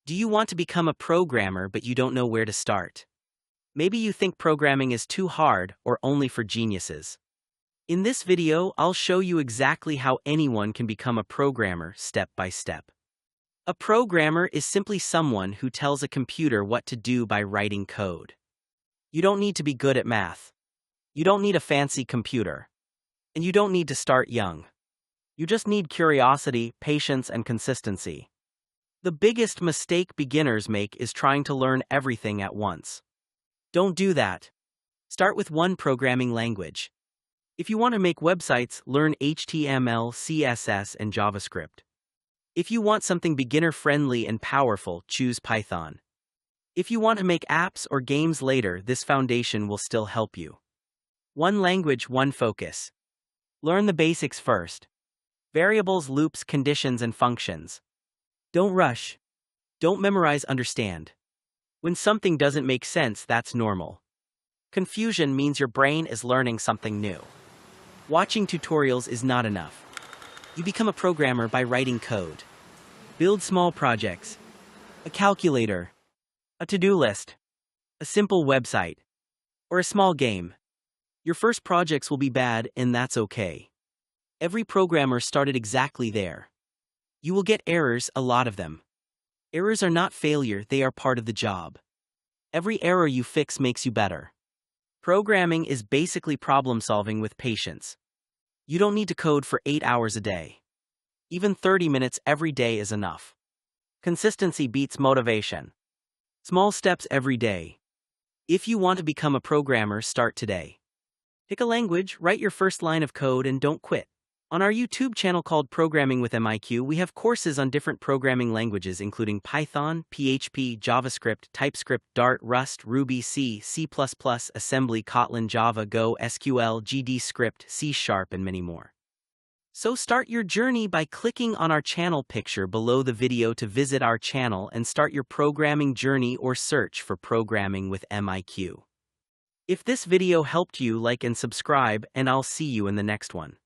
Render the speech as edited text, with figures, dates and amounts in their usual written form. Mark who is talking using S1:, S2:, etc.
S1: Do you want to become a programmer but you don't know where to start? Maybe you think programming is too hard or only for geniuses. In this video, I'll show you exactly how anyone can become a programmer step by step. A programmer is simply someone who tells a computer what to do by writing code. You don't need to be good at math. You don't need a fancy computer. And you don't need to start young. You just need curiosity, patience, and consistency. The biggest mistake beginners make is trying to learn everything at once. Don't do that. Start with one programming language. If you want to make websites, learn HTML, CSS, and JavaScript. If you want something beginner-friendly and powerful, choose Python. If you want to make apps or games later, this foundation will still help you. One language, one focus. Learn the basics first. Variables, loops, conditions, and functions. Don't rush. Don't memorize, understand. When something doesn't make sense, that's normal. Confusion means your brain is learning something new. Watching tutorials is not enough. You become a programmer by writing code. Build small projects. A calculator. A to-do list. A simple website. Or a small game. Your first projects will be bad, and that's okay. Every programmer started exactly there. You will get errors, a lot of them. Errors are not failure, they are part of the job. Every error you fix makes you better. Programming is basically problem solving with patience. You don't need to code for 8 hours a day. Even 30 minutes every day is enough. Consistency beats motivation. Small steps every day. If you want to become a programmer, start today. Pick a language, write your first line of code, and don't quit. On our YouTube channel called Programming with MIQ, we have courses on different programming languages including Python, PHP, JavaScript, TypeScript, Dart, Rust, Ruby, C, C++, Assembly, Kotlin, Java, Go, SQL, GD Script, C#, and many more. So start your journey by clicking on our channel picture below the video to visit our channel and start your programming journey, or search for Programming with MIQ. If this video helped you, like and subscribe, and I'll see you in the next one.